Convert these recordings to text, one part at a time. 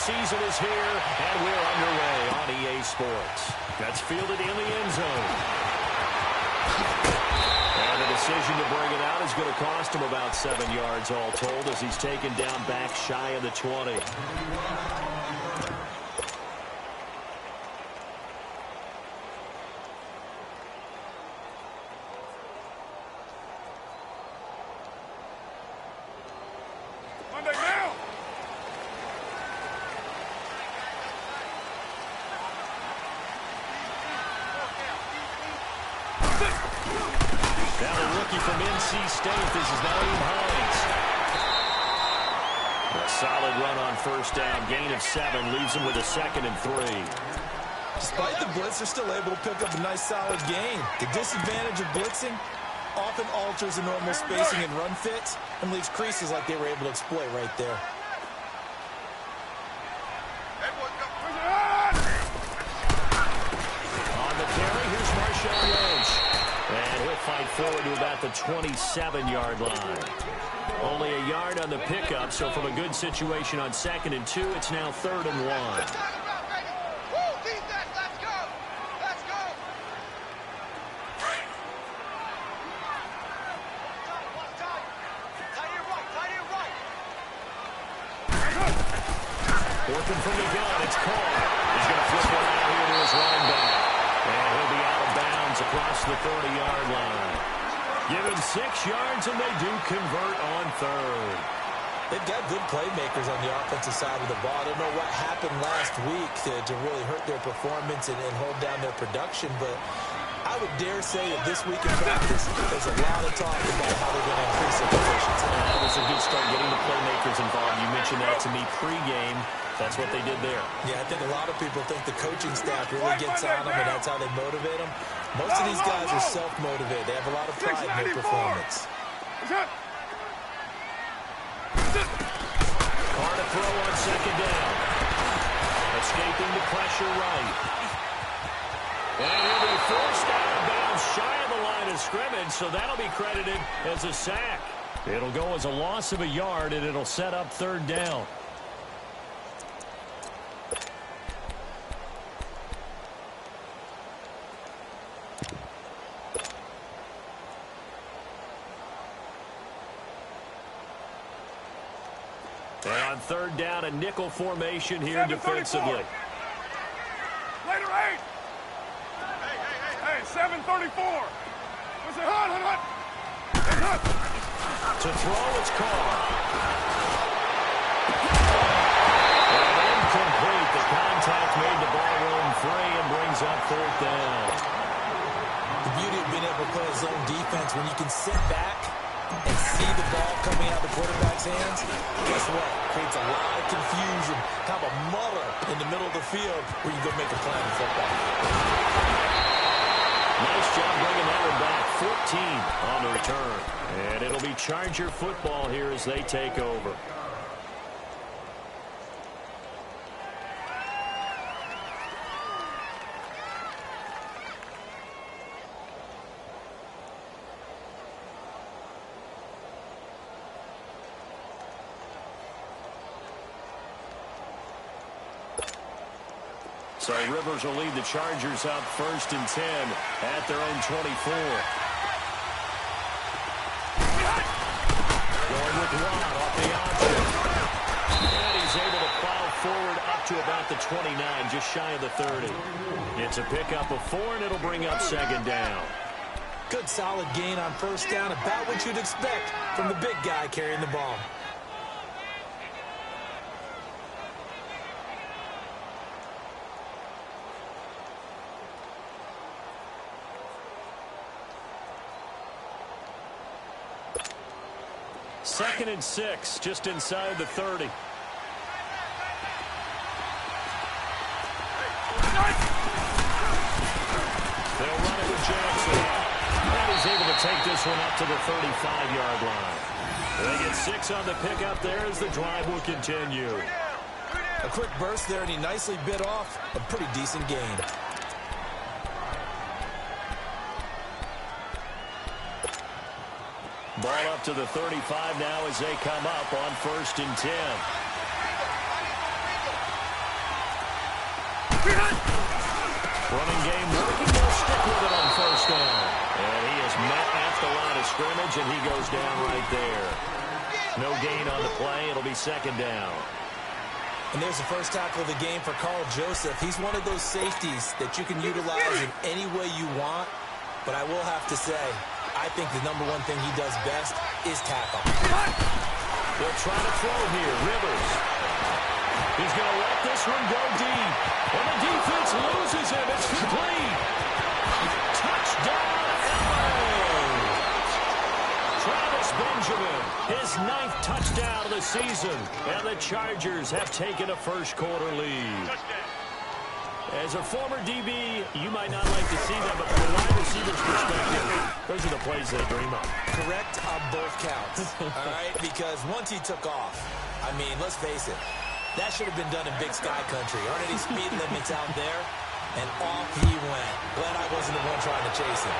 season is here, and we're underway on EA Sports. That's fielded in the end zone. And the decision to bring it out is going to cost him about 7 yards all told as he's taken down back shy of the 20. From NC State, this is Naeem Hines. A solid run on first down, gain of 7, leaves him with a 2nd and 3. Despite the blitz, they're still able to pick up a nice solid gain. The disadvantage of blitzing often alters the normal spacing and run fits and leaves creases like they were able to exploit right there. On the carry, here's Marshawn Lynch. And he'll fight forward to about the 27-yard line. Only a yard on the pickup, so from a good situation on 2nd and 2, it's now 3rd and 1. Working from the gun, it's Cole. He's going to flip one out here to his running back. And he'll be out of bounds across the 30-yard line. Given 6 yards, and they do convert on 3rd. They've got good playmakers on the offensive side of the ball. I don't know what happened last week to really hurt their performance and hold down their production, but I would dare say that this week in practice, there's a lot of talk about how they're going to increase their efficiency. That was a good start, getting the playmakers involved. You mentioned that to me pregame. That's what they did there. Yeah, I think a lot of people think the coaching staff really gets on them, and that's how they motivate them. Most of these guys are self-motivated. They have a lot of pride in their performance. Carr to throw on 2nd down. Escaping the pressure right. And he'll be forced out of bounds shy of the line of scrimmage, so that'll be credited as a sack. It'll go as a loss of a yard, and it'll set up 3rd down. And on 3rd down, a nickel formation here defensively. Later 8. Hey, 7:34. What's it? Hut. To throw, it's Carr. Incomplete. The contact made the ball roam free and brings up 4th down. The beauty of being able to play a zone defense when you can sit back and see the ball coming out of the quarterback's hands, guess what? Creates a lot of confusion, kind of a muddle in the middle of the field where you go make a play in football. Nice job bringing that one back. 14 on the return. And it'll be Charger football here as they take over. So Rivers will lead the Chargers up 1st and 10 at their own 24. Going with Watt off the option. And he's able to plow forward up to about the 29, just shy of the 30. It's a pickup of 4, and it'll bring up 2nd down. Good solid gain on 1st down, about what you'd expect from the big guy carrying the ball. Second and 6, just inside the 30. They'll run it with Jackson. And he's able to take this one up to the 35-yard line. They get 6 on the pickup there as the drive will continue. A quick burst there, and he nicely bit off a pretty decent gain. Ball up to the 35 now as they come up on 1st and 10. Running game working. They'll stick with it on first down. And he is met at the line of scrimmage, and he goes down right there. No gain on the play. It'll be second down. And there's the first tackle of the game for Carl Joseph. He's one of those safeties that you can utilize in any way you want. But I will have to say, I think the number one thing he does best is tackle. They'll try to throw here. Rivers. He's going to let this one go deep. And the defense loses him. It's complete. Touchdown, LA. Travis Benjamin, his 9th touchdown of the season. And the Chargers have taken a first-quarter lead. As a former DB, you might not like to see that, but from a wide receiver's perspective, those are the plays they dream of. Correct on both counts, all right? Because once he took off, I mean, let's face it, that should have been done in Big Sky Country. Aren't any speed limits out there? And off he went. Glad I wasn't the one trying to chase him.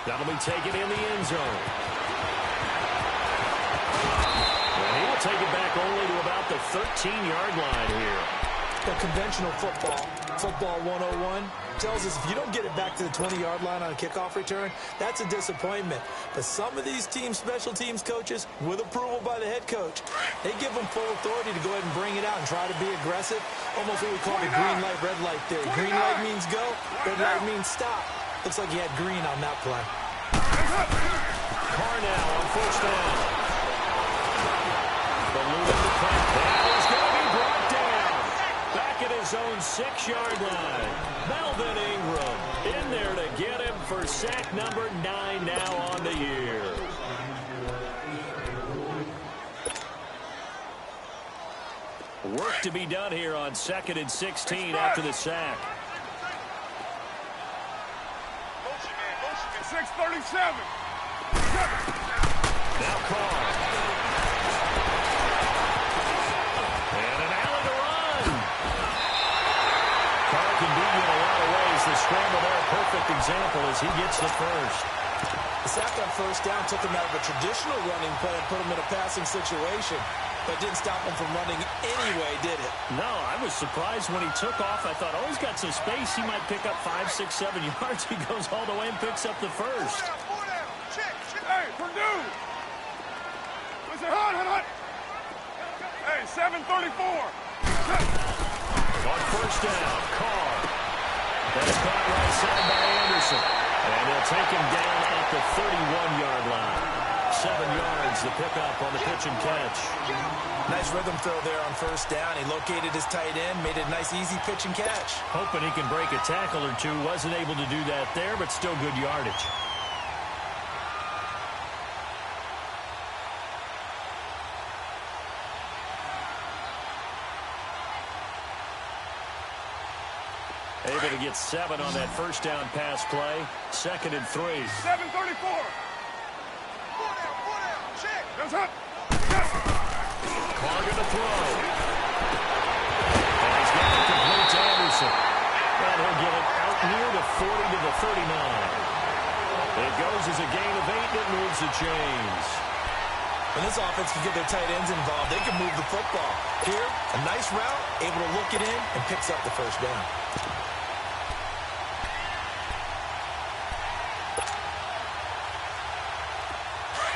That'll be taken in the end zone. And he will take it back only to about the 13-yard line here. The conventional football 101, tells us if you don't get it back to the 20-yard line on a kickoff return, that's a disappointment. But some of these special teams coaches, with approval by the head coach, they give them full authority to go ahead and bring it out and try to be aggressive. Almost what we call the green light, red light theory. Green light means go, red light means stop. Looks like he had green on that play. Carr now on first down. The loop of the punt. That is going to be brought down. Back at his own 6-yard line. Melvin Ingram in there to get him for sack number 9 now on the year. Work to be done here on 2nd and 16 after the sack. 6:37. Now Carr. And an alley to run. Carr can beat you in a lot of ways. The scramble there, a perfect example as he gets the first. The sack on first down took him out of a traditional running play and put him in a passing situation. But didn't stop him from running anyway, did it? No, I was surprised when he took off. I thought, oh, he's got some space. He might pick up 5, 6, 7 yards. He goes all the way and picks up the first. Hey, Purdue! Was it hot? Hey, 7:34. On first down, Carr. That's caught right side by Anderson. And they'll take him down at the 31-yard line. 7 yards, the pickup on the pitch and catch. Nice rhythm throw there on first down. He located his tight end, made it a nice, easy pitch and catch. Hoping he can break a tackle or two. Wasn't able to do that there, but still good yardage. Able to get 7 on that first down pass play. 2nd and 3. 7:34. Goes up. Carr going to throw. And he's got it complete to Anderson. And he'll get it out near the 40 to the 39. It goes as a gain of 8 that moves the chains. When this offense can get their tight ends involved, they can move the football. Here, a nice route, able to look it in, and picks up the first down.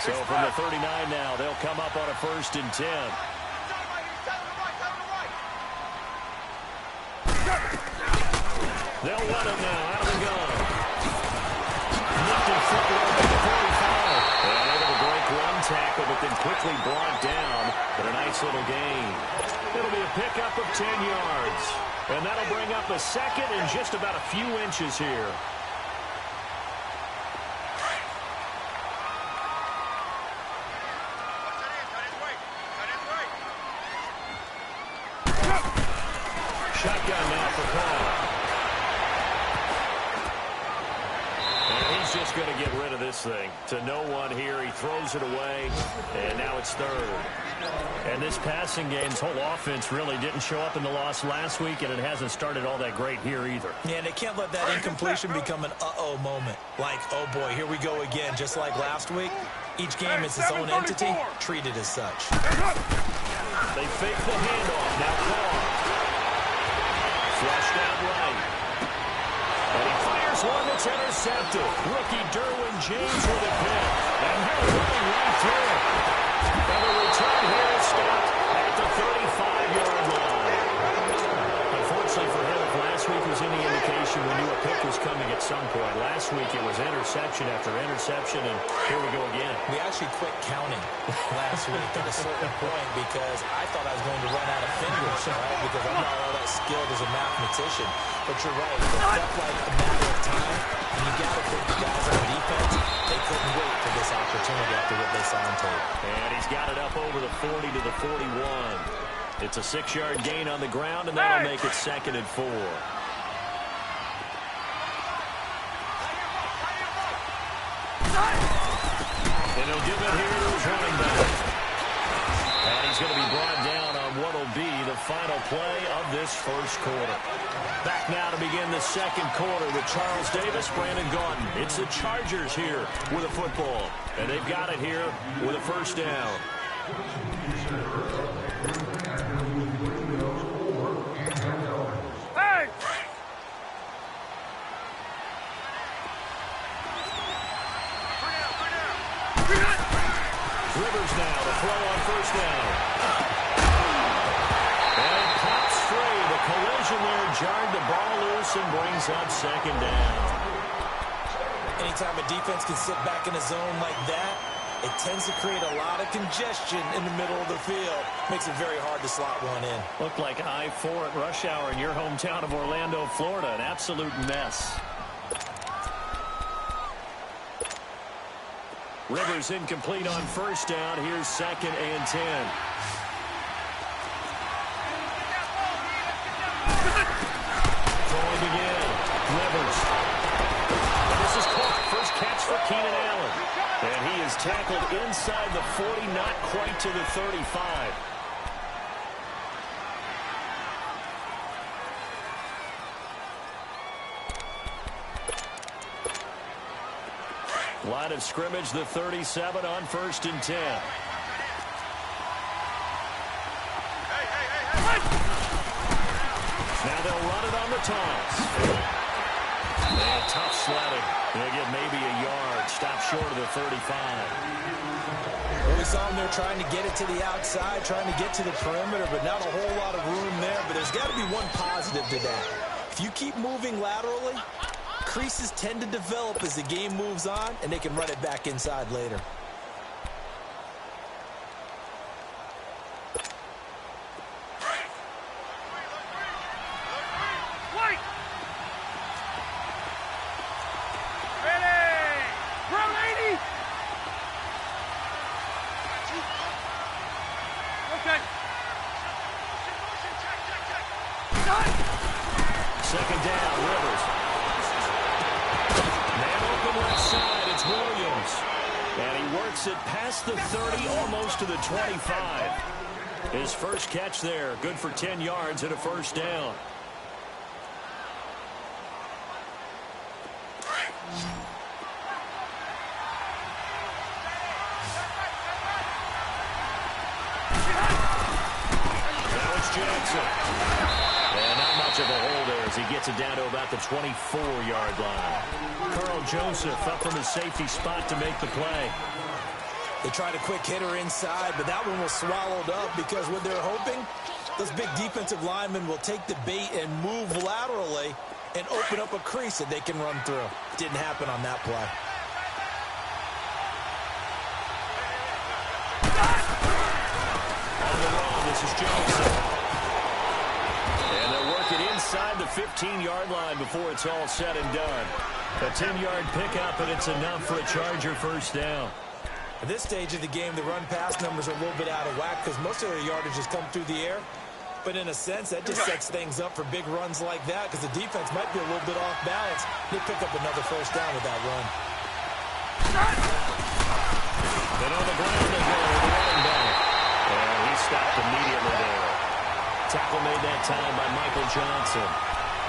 So from the 39 now, they'll come up on a 1st and 10. They'll run it now out of the gun. Lifted footwork at the 45. And able to break one tackle, but then quickly brought down. But a nice little gain. It'll be a pickup of 10 yards. And that'll bring up a 2nd and just about a few inches here. Shotgun now for Carr. And he's just going to get rid of this thing. To no one here. He throws it away. And now it's 3rd. And this passing game's whole offense really didn't show up in the loss last week, and it hasn't started all that great here either. Yeah, and they can't let that incompletion become an uh-oh moment. Like, oh boy, here we go again, just like last week. Each game is its own entity, treated as such. They fake the handoff. Now Carr. Flushed out right. intercepted. Rookie Derwin James with a pick. And they're running right through it. And the return here is stopped at the 35-yard line. Unfortunately for him, if last week was any indication, we knew a pick was coming at some point. Last week it was interception after interception, and here we go again. We actually quit counting last week at a certain point because I thought I was going to run out of fingers, right? Because I'm not all that skilled as a mathematician. But you're right. It felt like a matter of time. And you got to think the guys on defense, they couldn't wait for this opportunity after what they saw on tape. And he's got it up over the 40 to the 41. It's a 6-yard gain on the ground, and that'll make it 2nd and 4. And he'll give it here to his running back. And he's going to be brought down on what will be the final play of this first quarter. Back now to begin the second quarter with Charles Davis, Brandon Gaudin. It's the Chargers here with a football. And they've got it here with a first down. Hey! Rivers now to throw on first down. And it pops free. The collision there jarred the ball loose and brings up 2nd down. Anytime a defense can sit back in a zone like that, it tends to create a lot of congestion in the middle of the field. Makes it very hard to slot one in. Looked like I-4 at rush hour in your hometown of Orlando, Florida. An absolute mess. Rivers incomplete on first down. Here's 2nd and 10. Throwing again. Rivers. And this is caught. First catch for Keenan Allen. And he is tackled inside the 40, not quite to the 35. Line of scrimmage, the 37 on 1st and 10. Now they'll run it on the toss. And tough sledding. They'll get maybe a yard. Stop short of the 35. Well, we saw them there trying to get it to the outside, trying to get to the perimeter, but not a whole lot of room there. But there's got to be one positive to that. If you keep moving laterally, creases tend to develop as the game moves on, and they can run it back inside later. Second down, Rivers. Man open left side, it's Williams. And he works it past the 30, almost to the 25. His first catch there, good for 10 yards and a first down. Now it's Jackson. And not much of a hole there as he gets it down to about the 24-yard line. Carl Joseph up from his safety spot to make the play. They tried a quick hitter inside, but that one was swallowed up because what they're hoping, those big defensive linemen will take the bait and move laterally and open up a crease that they can run through. Didn't happen on that play. On the run, this is Johnson. And they'll work it inside the 15-yard line before it's all said and done. A 10-yard pickup, and it's enough for a Charger first down. At this stage of the game, the run-pass numbers are a little bit out of whack because most of their yardage has come through the air. But in a sense, that just sets things up for big runs like that because the defense might be a little bit off balance. They pick up another first down with that run. Then on the ground they go with the running back. And he stopped immediately there. Tackle made that time by Michael Johnson.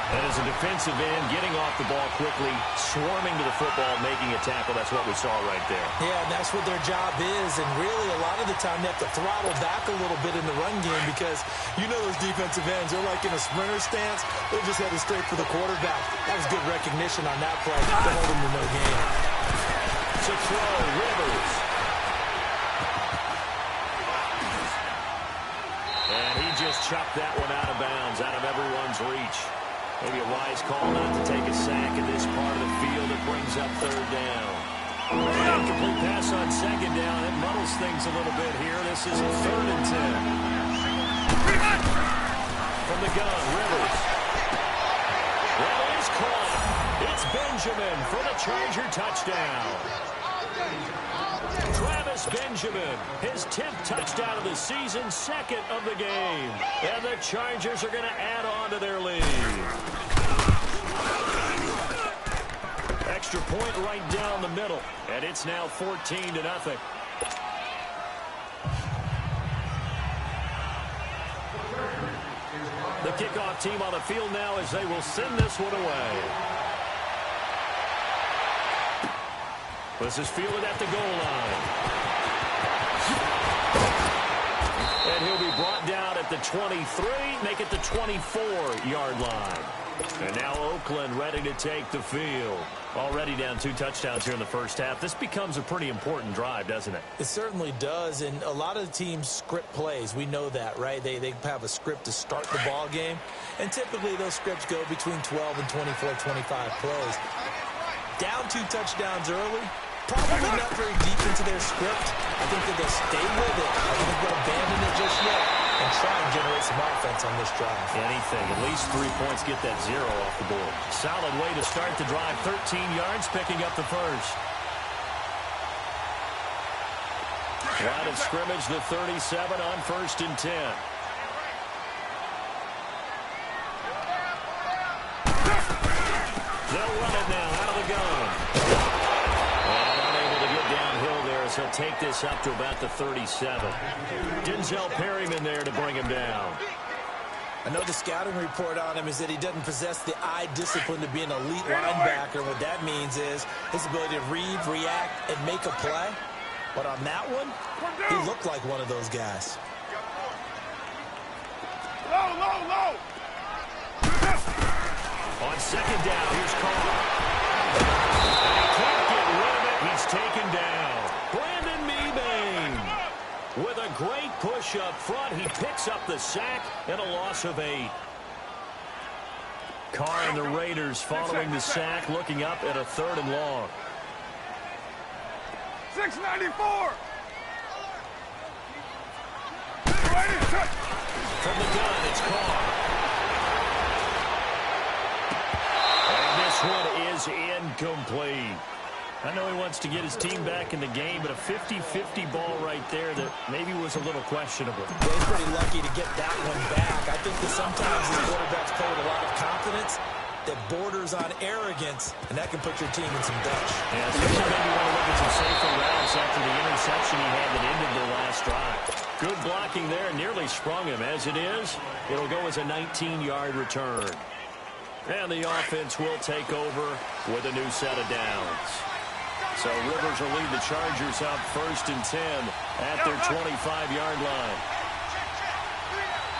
And as a defensive end, getting off the ball quickly, swarming to the football, making a tackle, that's what we saw right there. Yeah, and that's what their job is. And really, a lot of the time, they have to throttle back a little bit in the run game because you know those defensive ends, they're like in a sprinter stance. They're just headed straight for the quarterback. That was good recognition on that play to hold him to no gain. To throw, Rivers. And he just chucked that one out of bounds, out of everyone's reach. Maybe a wise call not to take a sack in this part of the field. It brings up third down. Incomplete pass on second down. It muddles things a little bit here. This is 3rd and 10. From the gun, Rivers. That is caught. It's Benjamin for the Charger touchdown. Travis Benjamin, his 10th touchdown of the season, 2nd of the game. And the Chargers are going to add on to their lead. Extra point right down the middle. And it's now 14-0. The kickoff team on the field now as they will send this one away. This is fielded at the goal line. And he'll be brought down at the 23, make it the 24-yard line. And now Oakland ready to take the field. Already down 2 touchdowns here in the first half. This becomes a pretty important drive, doesn't it? It certainly does, and a lot of the teams script plays. We know that, right? They have a script to start the ball game, and typically those scripts go between 12 and 24, 25 plays. Down 2 touchdowns early, probably not very deep into their script. I think that they'll stay with it. I don't think they'll abandon it just yet and try and generate some offense on this drive. Anything. At least 3 points, get that 0 off the board. Solid way to start the drive. 13 yards, picking up the first. Line of scrimmage, the 37 on 1st and 10. They'll run it now out of the gun. And unable to get downhill there as he'll take this up to about the 37. Denzel Perryman there to bring him down. I know the scouting report on him is that he doesn't possess the eye discipline to be an elite linebacker. What that means is his ability to read, react, and make a play. But on that one, he looked like one of those guys. Low, low, low. On second down, here's Carr. And he can't get rid of it. He's taken down. Brandon Mebane with a great push up front. He picks up the sack and a loss of 8. Carr and the Raiders following the sack, looking up at a 3rd and long. 694. From the gun, it's Carr. And this one is incomplete. I know he wants to get his team back in the game, but a 50-50 ball right there that maybe was a little questionable. Yeah, he's pretty lucky to get that one back. I think that sometimes these quarterbacks play with a lot of confidence that borders on arrogance, and that can put your team in some dutch. Yeah, especially maybe want to look at some safer routes after the interception he had that ended the last drive. Good blocking there, nearly sprung him. As it is, it'll go as a 19-yard return. And the offense will take over with a new set of downs. So Rivers will lead the Chargers up 1st and 10 at their 25-yard line.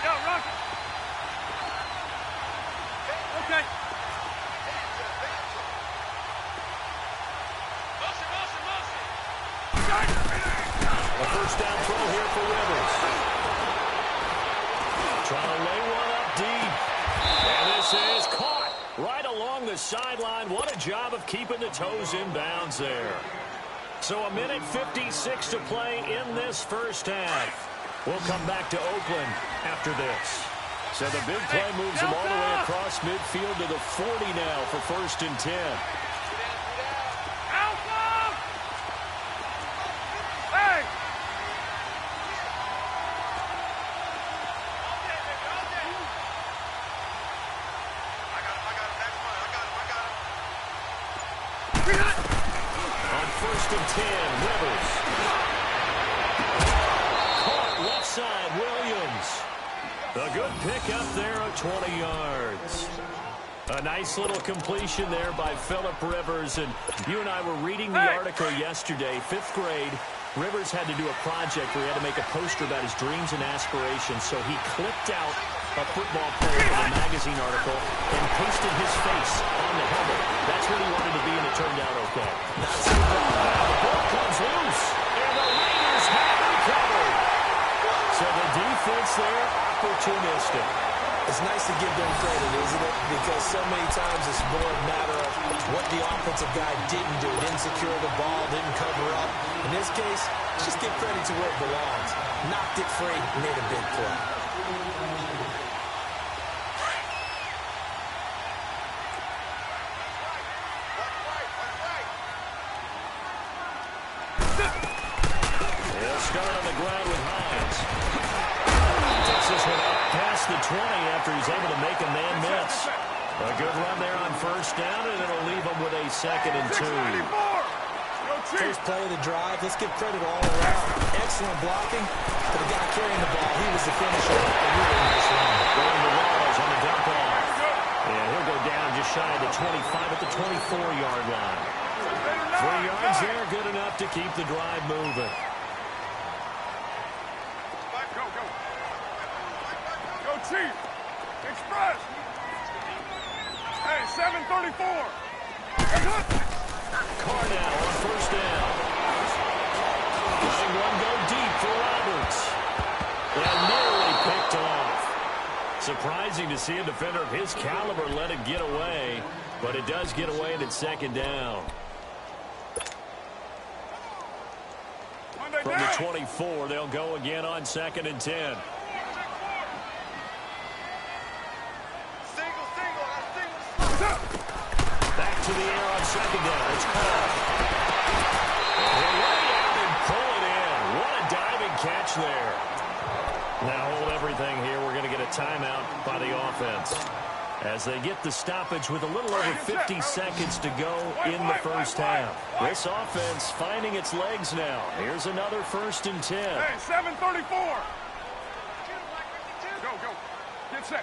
Yo, Rocky. Okay. A first down throw here for Rivers. Trying to lay one up deep. And this is caught right along the sideline. What a job of keeping the toes in bounds there. So a minute 56 to play in this first half. We'll come back to Oakland after this. So the big play moves them all the way across midfield to the 40 now for 1st and 10. On 1st and 10, Rivers. Caught left side, Williams. A good pick up there of 20 yards. A nice little completion there by Phillip Rivers. And you and I were reading the article yesterday, 5th grade. Rivers had to do a project where he had to make a poster about his dreams and aspirations. So he clipped out a football player from a magazine article and pasted his face on the helmet. That's what he wanted to be, and it turned out okay. Now the ball comes loose, and the Raiders have recovered. So the defense there, opportunistic. It's nice to give them credit, isn't it? Because so many times it's more a matter of what the offensive guy didn't do. Didn't secure the ball, didn't cover up. In this case, just give credit to where it belongs. Knocked it free, made a big play. They'll start on the ground with Hines. Takes this one up past the 20 after he's able to make a man miss. A good run there on 1st down, and it'll leave him with a 2nd and 2. First play of the drive. Let's give credit all around. Excellent blocking. For the guy carrying the ball, he was the finisher. A really nice run. Going to Walls on the dump off. And he'll go down just shy of the 25 at the 24-yard line. 3 yards there, good enough to keep the drive moving. Go, Chief. Express. Hey, 734. Carnell on 1st down. Letting one go deep for Roberts. And nearly picked off. Surprising to see a defender of his caliber let it get away, but it does get away and it's 2nd down. From the 24, they'll go again on 2nd and 10. Back to the air on 2nd down. It's caught. And way out and pull it in. What a diving catch there. Now hold everything here. We're going to get a timeout by the offense as they get the stoppage with a little over 50 seconds to go in the 1st half. This offense finding its legs now. Here's another 1st and 10. Hey, 734. Go. Get set.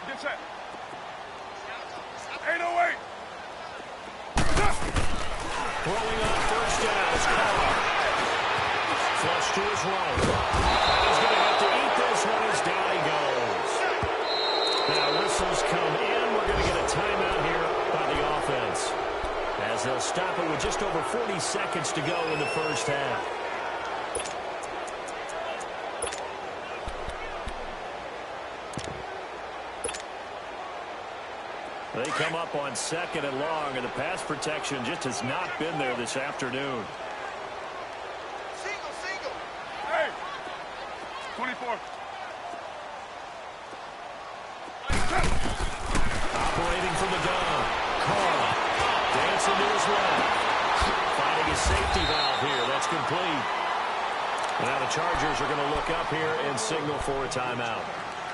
808. Rolling on 1st down. It's caught. Flush to his right. He's going to have to eat this one as down he goes. Now whistles come in. We're going to get a timeout here by the offense as they'll stop it with just over 40 seconds to go in the 1st half. They come up on 2nd and long, and the pass protection just has not been there this afternoon. Single. Hey. 24. Operating from the gun. Carr dancing to his left. Finding his safety valve here. That's complete. Now the Chargers are going to look up here and signal for a timeout,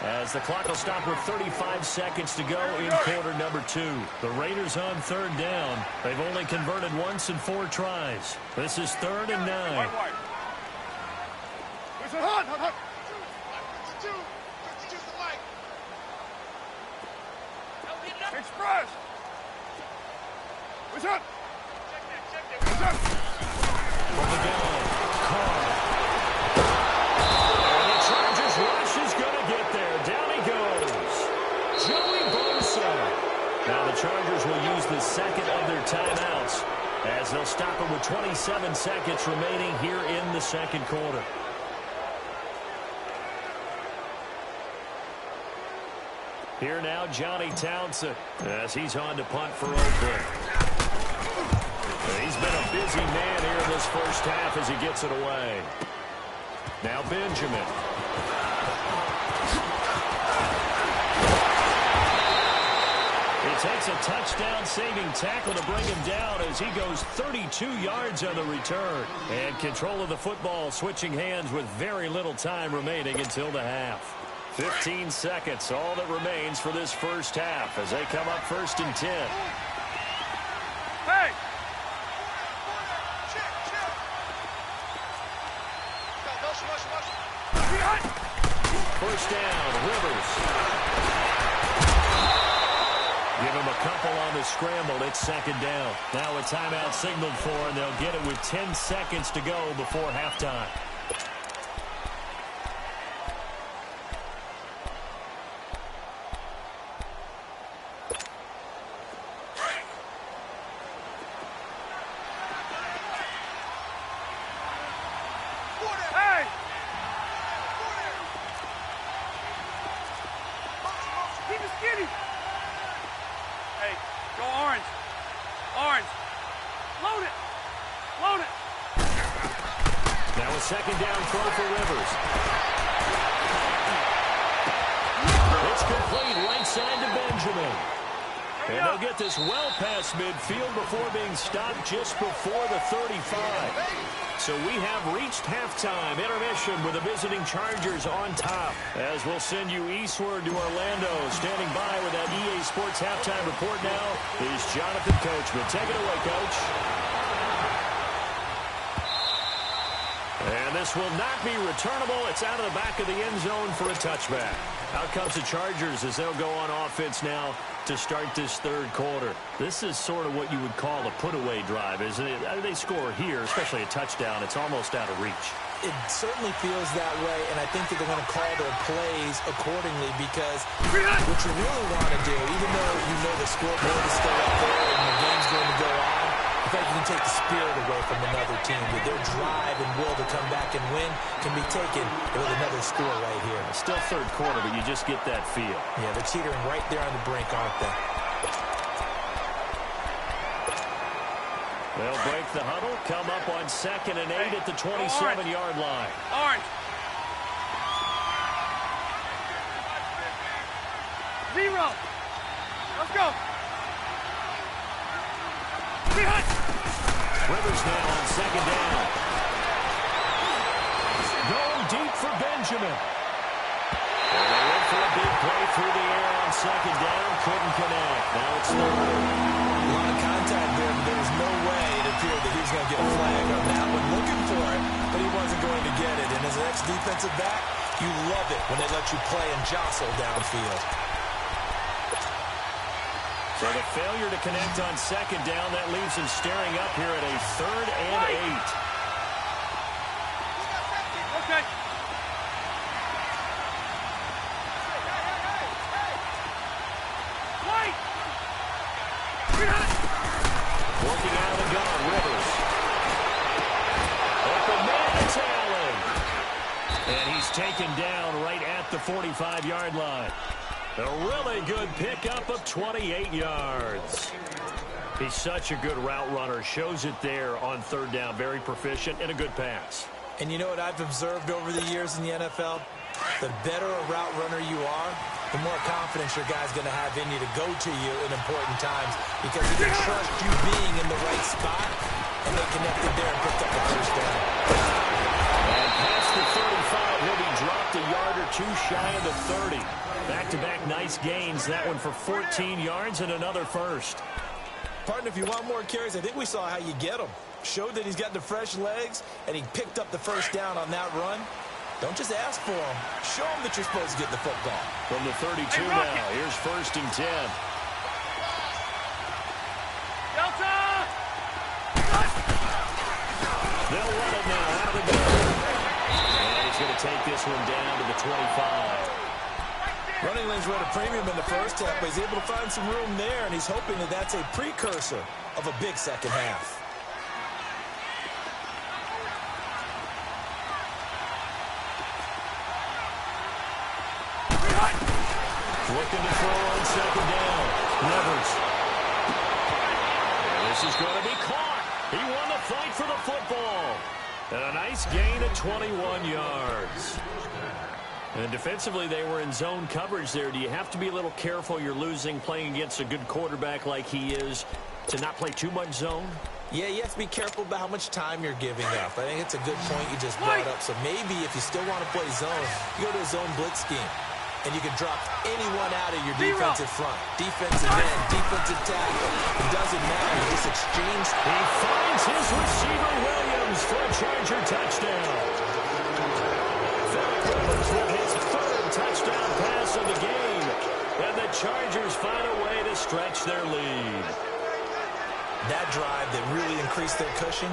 as the clock will stop with 35 seconds to go in quarter number 2. The Raiders on 3rd down. They've only converted once in 4 tries. This is 3rd and 9. Listen, hot. Express. Listen. From the gun, Carr. And the Chargers rush is going to get there. Down he goes. Joey Bosa. Now the Chargers will use the 2nd of their timeouts as they'll stop it with 27 seconds remaining here in the 2nd quarter. Here now, Johnny Townsend, as he's on to punt for Oakland. He's been a busy man here in this 1st half as he gets it away. Now Benjamin. He takes a touchdown-saving tackle to bring him down as he goes 32 yards on the return. And control of the football switching hands with very little time remaining until the half. 15 seconds, all that remains for this 1st half as they come up 1st and 10. Hey! First down, Rivers. Give him a couple a scramble. It's second down. Now a timeout signaled for, and they'll get it with 10 seconds to go before halftime. Second down throw for Rivers. It's complete right side to Benjamin. And they'll get this well past midfield before being stopped just before the 35. So we have reached halftime. Intermission with the visiting Chargers on top. As we'll send you eastward to Orlando. Standing by with that EA Sports halftime report now is Jonathan Coachman. Take it away, Coach. And this will not be returnable. It's out of the back of the end zone for a touchback. Out comes the Chargers as they'll go on offense now to start this third quarter. This is sort of what you would call a put-away drive, isn't it? They score here, especially a touchdown. It's almost out of reach. It certainly feels that way, and I think that they're going to call their plays accordingly because what you really want to do, even though you know the scoreboard is still up there and the game's going to go on, in fact, you can take the spirit away from another team. With their drive and will to come back and win can be taken with another score right here. Still third quarter, but you just get that feel. Yeah, they're teetering right there on the brink, aren't they? They'll break the huddle, come up on 2nd and 8 at the 27-yard line. Orange. Zero. Let's go. Rivers now on 2nd down. Going deep for Benjamin. And they went for a big play through the air on 2nd down. Couldn't connect. Now it's 3rd. A lot of contact there, but there was no way it appeared that he was going to get a flag on that one. Looking for it, but he wasn't going to get it. And as an ex-defensive back, you love it when they let you play and jostle downfield. So the failure to connect on 2nd down, that leaves him staring up here at a 3rd and 8. Okay. Working out of the gun, Rivers. Open man, it's Allen. And he's taken down right at the 45-yard line. A really good pickup of 28 yards. He's such a good route runner. Shows it there on 3rd down. Very proficient and a good pass. And you know what I've observed over the years in the NFL? The better a route runner you are, the more confidence your guy's going to have in you to go to you in important times because he can trust you being in the right spot, and they connected there and picked up the first down. And past the 35, he'll be dropped a yard or two shy of the 30. Back-to-back nice gains. That one for 14 yards and another first. Partner, if you want more carries, I think we saw how you get them. Showed that he's got the fresh legs, and he picked up the first down on that run. Don't just ask for them. Show them that you're supposed to get the football. From the 32 now, here's 1st and 10. Delta! They'll run it now out of the gun. And he's going to take this one down to the 25. Running lanes were at a premium in the first half, but he's able to find some room there, and he's hoping that that's a precursor of a big second half. Looking to throw on 2nd down. Rivers. And this is going to be caught. He won the fight for the football. And a nice gain of 21 yards. And defensively, they were in zone coverage there. Do you have to be a little careful? You're losing, playing against a good quarterback like he is, to not play too much zone? Yeah, you have to be careful about how much time you're giving up. I think it's a good point you just brought up. So maybe if you still want to play zone, you go to a zone blitz scheme. And you can drop anyone out of your defensive front. Defensive end, defensive tackle. It doesn't matter. You just exchange. He finds his receiver, Williams, for a Charger touchdown. Philip Rivers with his 3rd touchdown pass of the game. And the Chargers find a way to to stretch their lead. That drive that really increased their cushion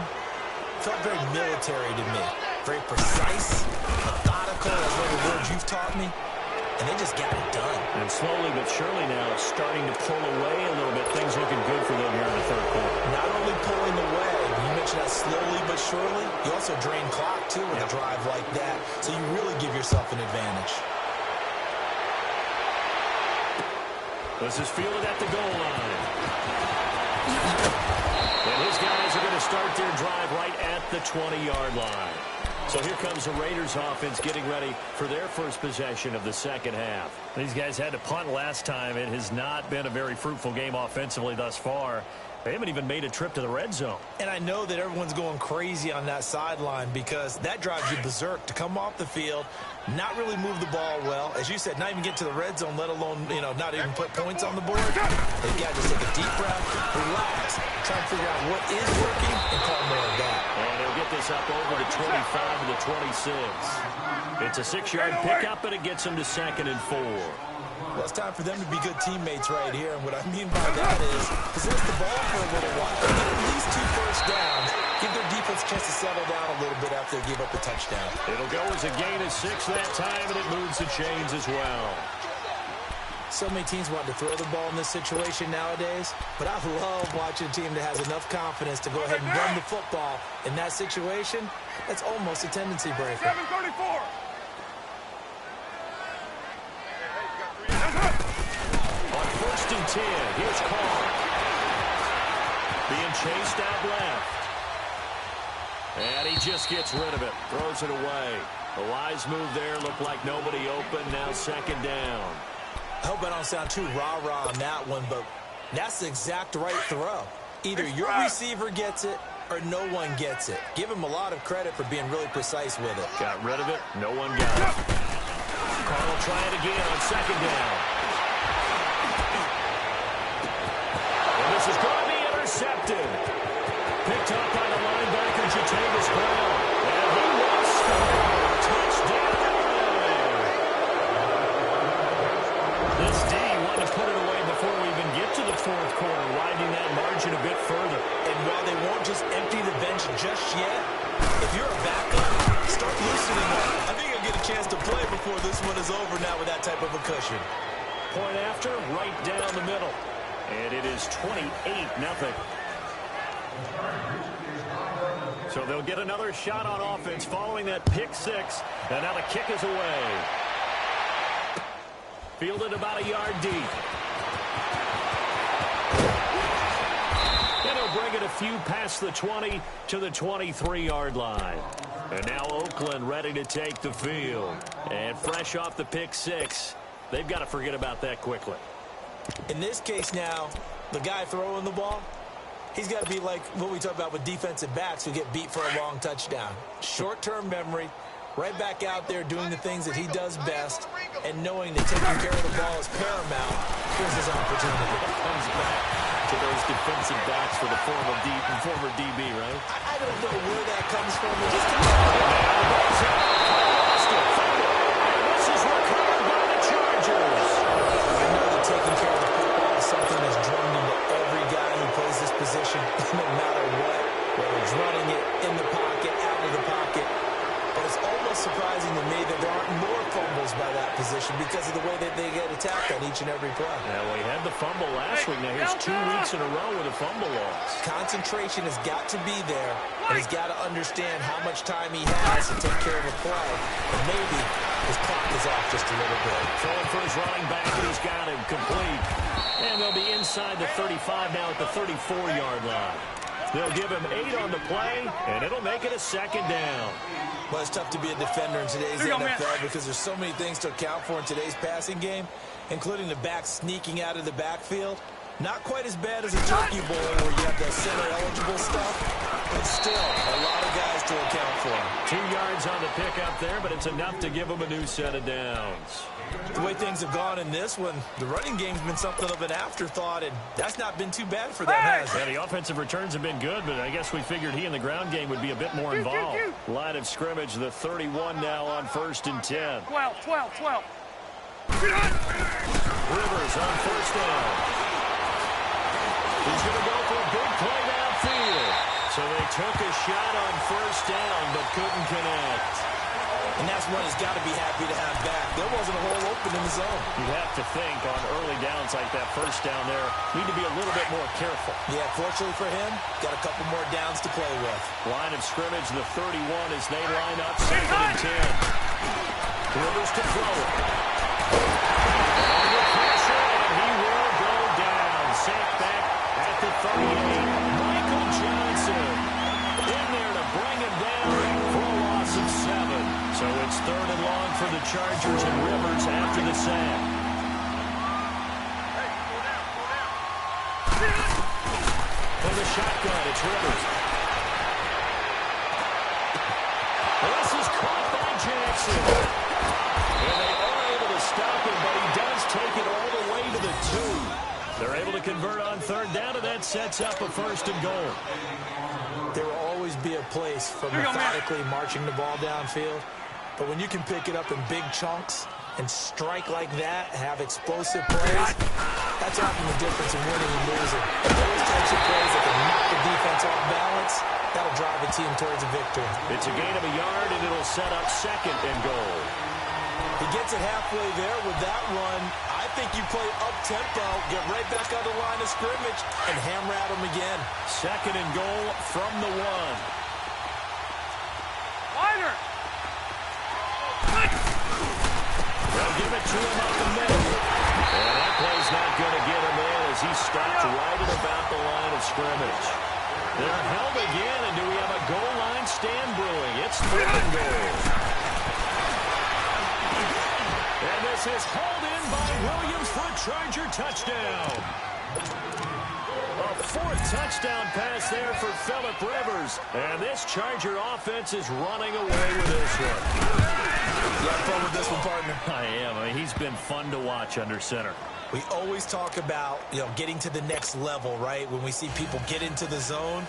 felt very military to me. Very precise, methodical, that's one of the words you've taught me. And they just got it done. And slowly but surely now it's starting to pull away a little bit. Things looking good for them here in the third quarter. Not only pulling away, you mentioned that slowly but surely, you also drain clock, too, with a drive like that. So you really give yourself an advantage. This is fielded at the goal line. And his guys are going to start their drive right at the 20-yard line. So here comes the Raiders offense getting ready for their first possession of the second half. These guys had to punt last time. It has not been a very fruitful game offensively thus far. They haven't even made a trip to the red zone. And I know that everyone's going crazy on that sideline because that drives you berserk to come off the field, not really move the ball well. As you said, not even get to the red zone, let alone, not even put points on the board. They've got to just take a deep breath, relax, try and figure out what is working, and call more of that. And he'll get this up over the 25 to the 26. It's a 6-yard pickup, and it gets him to 2nd and 4. Well, it's time for them to be good teammates right here. And what I mean by that is possess the ball for a little while. Get at least 2 first downs. Give their defense a chance to settle down a little bit after they give up a touchdown. It'll go as a gain of 6 that time, and it moves the chains as well. So many teams want to throw the ball in this situation nowadays, but I love watching a team that has enough confidence to go ahead and run the football. In that situation, that's almost a tendency breaker. 734. On 1st and 10, here's Carr. Being chased out left. And he just gets rid of it. Throws it away. A wise move there. Looked like nobody open. Now 2nd down. I hope I don't sound too rah-rah on that one, but that's the exact right throw. Either your receiver gets it or no one gets it. Give him a lot of credit for being really precise with it. Got rid of it. No one got it. Carr will try it again on 2nd down. And this is going to be intercepted. Picked up by the linebacker, Jatavis Brown. And he was scored. Touchdown. This D wanted to put it away before we even get to the 4th quarter, widening that margin a bit further. And while they won't just empty the bench just yet, if you're a backup, start loosening up. I think you'll get a chance to play before this one is over now with that type of a cushion. Point after, right down the middle. And it is 28-0. So they'll get another shot on offense following that pick 6. And now the kick is away. Fielded about a yard deep. And he'll bring it a few past the 20 to the 23-yard line. And now Oakland ready to take the field. And fresh off the pick 6, they've got to forget about that quickly. In this case now, the guy throwing the ball, he's got to be like what we talk about with defensive backs who get beat for a long touchdown. Short-term memory, right back out there doing the things that he does best, and knowing that taking care of the ball is paramount. Here's his opportunity. Comes back to those defensive backs for the former DB, right? I don't know where that comes from. It just This is recovered by the Chargers. I know that taking care of the football is something that's drummed into every guy who plays this position, no matter what, whether it's running it, in the pocket, out of the pocket. But it's almost surprising to me that there aren't more fumbles by that position because of the way that they get attacked on each and every play. Yeah, well, he had the fumble last week. Now here's 2 weeks in a row with a fumble loss. Concentration has got to be there, and he's got to understand how much time he has to take care of a play. And maybe his clock is off just a little bit. Throwing for his running back, and he's got him complete. And they'll be inside the 35 now at the 34-yard line. They'll give him 8 on the play, and it'll make it a 2nd down. Well, it's tough to be a defender in today's NFL because there's so many things to account for in today's passing game, including the back sneaking out of the backfield. Not quite as bad as a turkey bowl where you have the center-eligible stuff, but still a lot of guys to account for. 2 yards on the pickup there, but it's enough to give him a new set of downs. The way things have gone in this one, the running game's been something of an afterthought, and that's not been too bad for them, has it? Yeah, the offensive returns have been good, but I guess we figured he in the ground game would be a bit more involved. Line of scrimmage, the 31 now on 1st and 10. 12. Rivers on 1st down. took a shot on first down, but couldn't connect. And that's one he's got to be happy to have back. There wasn't a hole open in the zone. You have to think on early downs like that first down there, need to be a little bit more careful. Yeah, fortunately for him, got a couple more downs to play with. Line of scrimmage, the 31 as they line up, 2nd and 10. Rivers to throw it. Under pressure, and he will go down. Sacked back at the 38. Michael Johnson in there to bring him down for a loss of 7. So it's 3rd and long for the Chargers and Rivers after the sack. For the shotgun, it's Rivers. This is caught by Jackson. And they are able to stop him, but he does take it all the way to the 2. They're able to convert on 3rd down, and that sets up a 1st and goal. There will always be a place for methodically marching the ball downfield. But when you can pick it up in big chunks and strike like that, have explosive plays, that's often the difference in winning and losing. Those types of plays that can knock the defense off balance, that'll drive a team towards a victory. It's a gain of a yard, and it'll set up 2nd and goal. He gets it halfway there with that run. I think you play up-tempo, get right back on the line of scrimmage, and hammer at him again. 2nd and goal from the 1. Wider. They'll give it to him up the middle. And that play's not going to get him in as he stopped right at about the line of scrimmage. They're held again, and do we have a goal line stand brewing? It's 3rd and goal. And this is hauled in by Williams for a Charger touchdown. A 4th touchdown pass there for Phillip Rivers. And this Charger offense is running away with this one. You have fun with this one, partner? I am. I mean, he's been fun to watch under center. We always talk about, getting to the next level, right? When we see people get into the zone,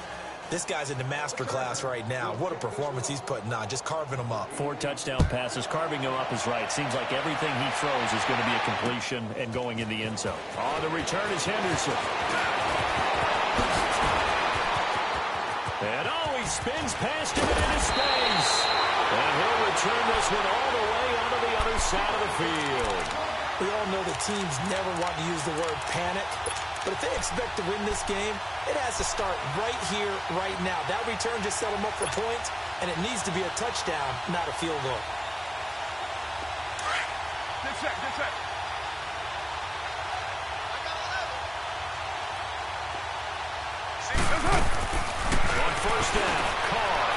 this guy's in the master class right now. What a performance he's putting on, just carving them up. 4 touchdown passes. Carving him up is right. Seems like everything he throws is going to be a completion and going in the end zone. On the return is Henderson. And he spins past him and into space. And he'll return this one all the way onto the other side of the field. We all know the teams never want to use the word panic, but if they expect to win this game, it has to start right here, right now. That return just set them up for points, and it needs to be a touchdown, not a field goal. Good set, good set. On 1st down, Carr.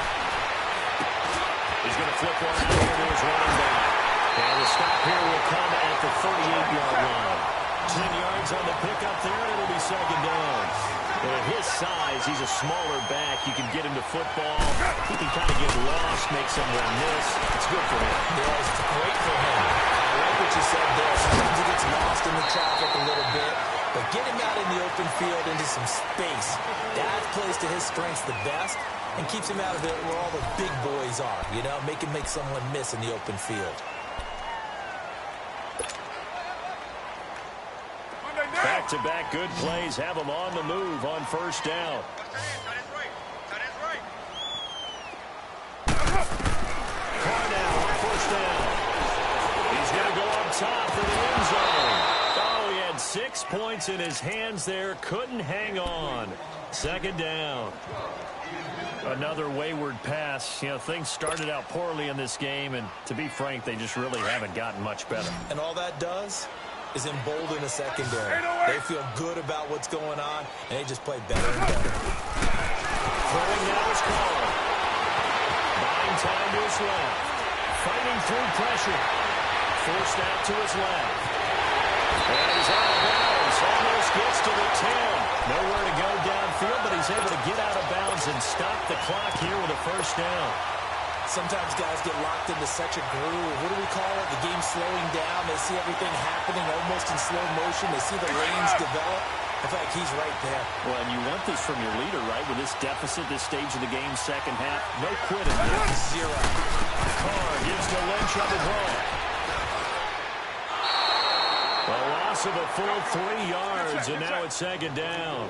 He's going to flip one out here to his running back. And the stop here will come at the 38-yard line. 10 yards on the pickup there, and it'll be 2nd down. At his size, he's a smaller back. You can get him to football. He can kind of get lost, make someone miss. It's good for him. Yeah, it's great for him. I like what you said there. Sometimes he gets lost in the traffic a little bit, but get him out in the open field into some space. That plays to his strengths the best and keeps him out of it where all the big boys are, make him make someone miss in the open field. Back-to-back good plays have him on the move on 1st down. Carr now on 1st down. He's going to go up top for the end zone. Oh, he had 6 points in his hands there. Couldn't hang on. 2nd down. Another wayward pass. Things started out poorly in this game, and to be frank, they just really haven't gotten much better. And all that does is embolden a secondary. They feel good about what's going on, and they just play better and better. Throwing now is Carr. Buying time to his left. Fighting through pressure. Forced out to his left. And he's out of bounds. Almost gets to the 10. Nowhere to go downfield, but he's able to get out of bounds and stop the clock here with a 1st down. Sometimes guys get locked into such a groove. What do we call it? The game's slowing down. They see everything happening almost in slow motion. They see the lanes develop. In fact, he's right there. Well, and you want this from your leader, right? With this deficit, this stage of the game, 2nd half. No quitting here. 0. Carr gives to Lynch on the draw. A loss of a full 3 yards, and now it's 2nd down.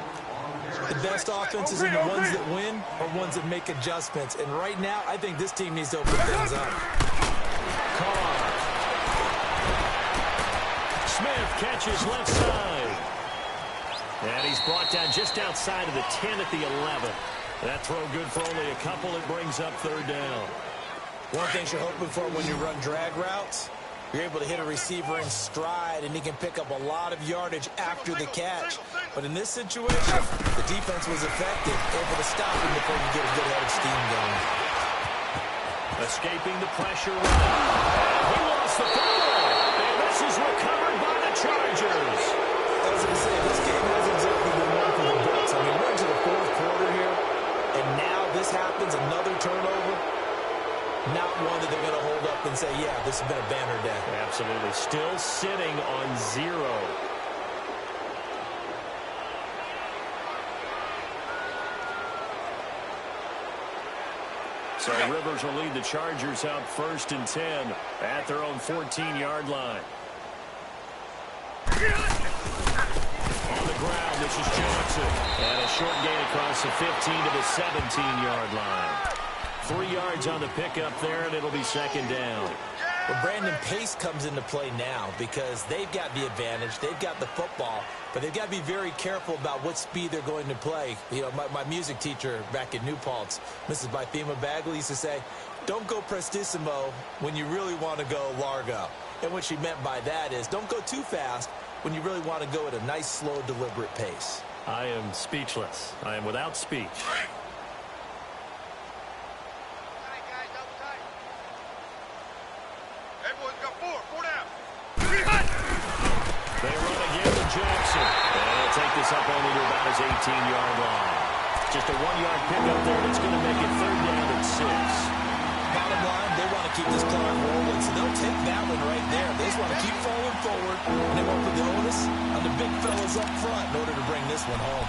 The best offenses are the ones that win or ones that make adjustments. And right now, I think this team needs to open things up. Carr. Smith catches left side. And he's brought down just outside of the 10 at the 11. That throw good for only a couple. It brings up third down. One thing you're hoping for when you run drag routes, you're able to hit a receiver in stride, and he can pick up a lot of yardage after the catch. But in this situation, the defense was effective, able to stop him before you get a good head of steam going. Escaping the pressure. He lost the football. And this is recovered by the Chargers. I was going to say, this game hasn't exactly been one for the Bucs. I mean, we're into the fourth quarter here, and now this happens, another turnover. Not one that they're going to hold up and say, yeah, this has been a banner day. Absolutely. Still sitting on 0. So Rivers will lead the Chargers out 1st and 10 at their own 14-yard line. On the ground, this is Johnson. And a short gain across the 15 to the 17-yard line. 3 yards on the pickup there, and it'll be 2nd down. Well, Brandon, pace comes into play now because they've got the advantage. They've got the football, but they've got to be very careful about what speed they're going to play. You know, my music teacher back in New Paltz, Mrs. Bythema Bagley, used to say, don't go prestissimo when you really want to go largo. And what she meant by that is don't go too fast when you really want to go at a nice, slow, deliberate pace. I am speechless. I am without speech. They run again to Jackson. And he'll take this up only to about his 18-yard line. Just a 1-yard pickup there. That's going to make it 3rd down and 6. Bottom line, they want to keep this clock rolling, so they'll take that one right there. They just want to keep falling forward, and they won't put the onus on the big fellas up front in order to bring this one home.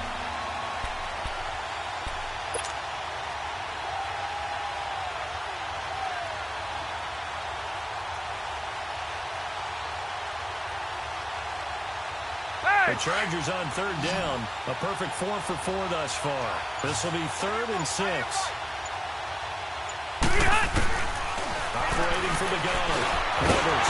The Chargers on 3rd down. A perfect 4 for 4 thus far. This will be 3rd and 6. Operating for the gun. Rivers.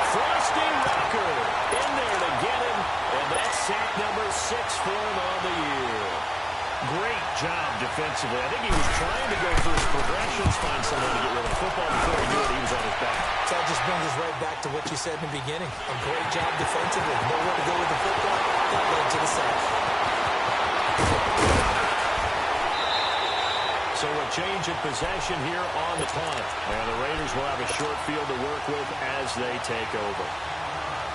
Frosty Rucker in there to get him. And that's sack number 6 for him on the year. Great job defensively. I think he was trying to go through his progressions, find someone to get rid of the football. Before he knew it, he was on his back. So that just brings us right back to what you said in the beginning. A great job defensively. Nowhere to go with the football. That led to the sack. So a change of possession here on the punt. And the Raiders will have a short field to work with as they take over.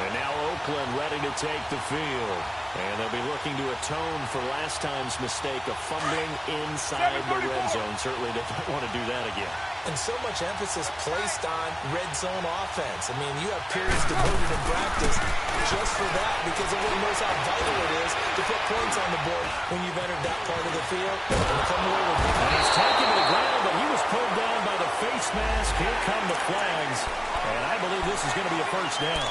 And now Oakland ready to take the field. And they'll be looking to atone for last time's mistake of fumbling inside the red zone. Certainly they don't want to do that again. And so much emphasis placed on red zone offense. I mean, you have periods devoted in practice just for that because everyone knows how vital it is to put points on the board when you've entered that part of the field. And come away with it. And he's taken to the ground, but he was pulled down by the face mask. Here come the flags. And I believe this is going to be a 1st down.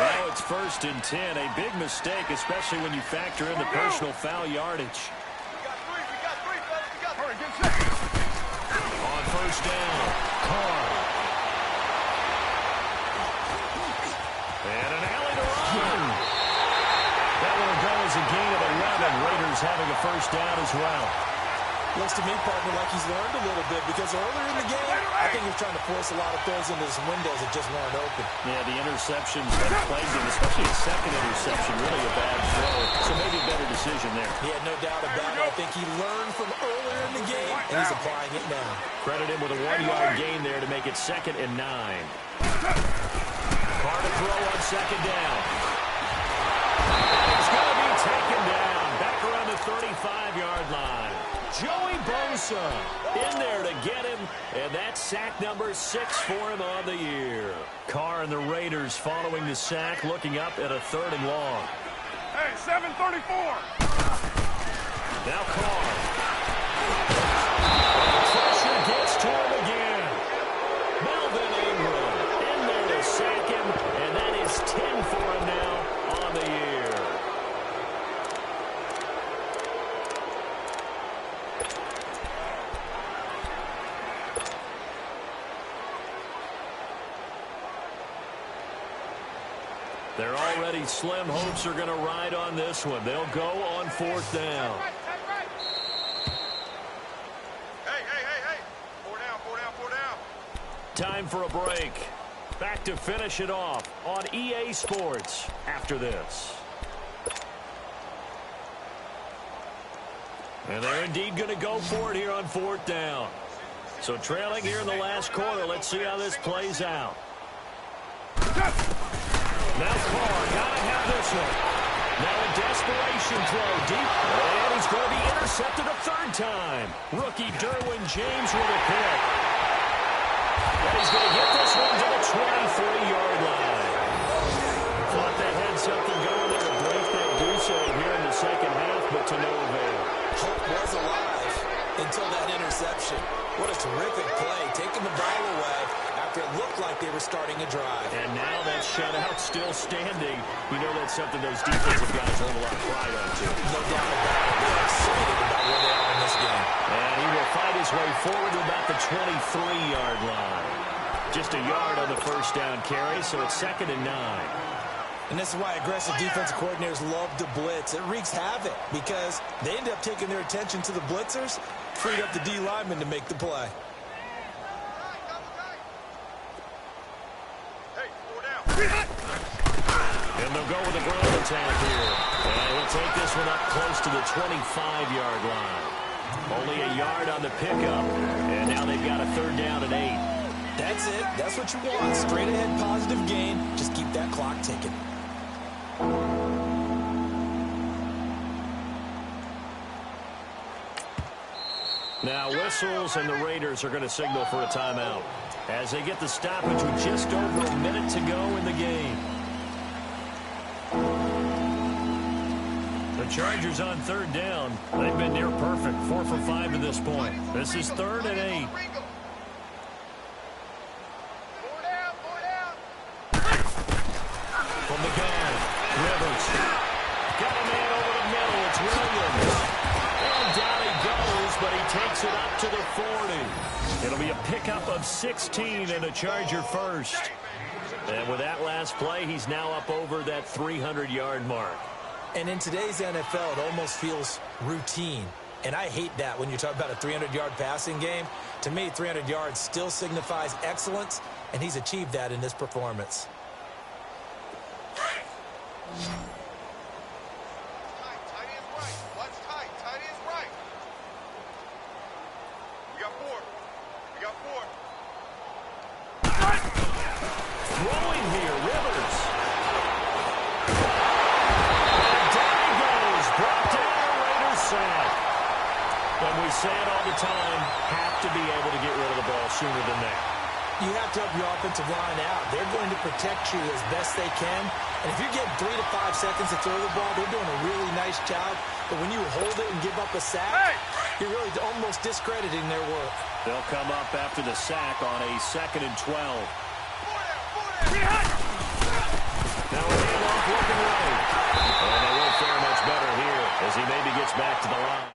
Now it's 1st and 10. A big mistake, especially when you factor in the personal foul yardage. On 1st down, Carr. And an alley to run. That will go as a gain of 11. Raiders having a 1st down as well. Looks to me, partner, like he's learned a little bit because earlier in the game, I think he was trying to force a lot of throws into his windows that just weren't open. Yeah, the interceptions have plagued him, especially his 2nd interception. Really a bad throw. So maybe a better decision there. Yeah, no doubt about it. I think he learned from earlier in the game, and he's applying it now. Credit him with a 1-yard gain there to make it 2nd and 9. Carr to throw on 2nd down. He's going to be taken down. Back around the 35-yard line. Joey Bosa in there to get him, and that's sack number 6 for him on the year. Carr and the Raiders following the sack, looking up at a 3rd and long. Hey, 7:34. Now Carr. Pressure gets to him again. Their already slim hopes are going to ride on this one. They'll go on 4th down. Hey. 4 down. Time for a break. Back to finish it off on EA Sports after this. And they're indeed going to go for it here on 4th down. So trailing here in the last quarter. Let's see how this plays out. Now Carr, gotta have this one. Now a desperation throw deep. And he's going to be intercepted a 3rd time. Rookie Derwin James with a pick. And he's going to get this one to the 23-yard line. Thought they had something going there to break that goose egg here in the second half, but to no avail. Hope was alive until that interception. What a terrific play, taking the ball away after it looked like they were starting a drive. And now that shutout still standing. You know that's something those defensive guys hold a lot of pride on, too. No doubt about it. They're excited about where they are in this game. And he will fight his way forward to about the 23-yard line. Just a yard on the 1st down carry, so it's 2nd and 9. And this is why aggressive defensive coordinators love to blitz. It wreaks havoc because they end up taking their attention to the blitzers, freed up the D lineman to make the play. Hey, 4 down. And they'll go with a ground attack here. And he'll take this one up close to the 25-yard line. Only a yard on the pickup. And now they've got a 3rd down and 8. That's it. That's what you want. Straight ahead positive gain. Just keep that clock ticking. Now whistles and the Raiders are going to signal for a timeout as they get the stoppage with just over a minute to go in the game. The Chargers on 3rd down. They've been near perfect. 4 for 5 to this point. This is 3rd and 8. From the gun, Rivers. Got a man over the middle. It's Williams. And down he goes, but he takes it up to the 40. It'll be a pickup of 16 and a Charger first. And with that last play, he's now up over that 300-yard mark. And in today's NFL, it almost feels routine. And I hate that when you talk about a 300-yard passing game. To me, 300 yards still signifies excellence, and he's achieved that in this performance. Tight is right. Watch tight. Tight is right. We got 4. Throwing here, Rivers. And down he goes. Brought down, Raiders sack. And we say it all the time, have to be able to get rid of the ball sooner than that. You have to help your offensive line out. They're going to protect you as best they can. And if you're getting 3 to 5 seconds to throw the ball, they're doing a really nice job. But when you hold it and give up a sack, you're really almost discrediting their work. They'll come up after the sack on a 2nd and 12. Now a handoff looking right. And they won't fare much better here as he maybe gets back to the line.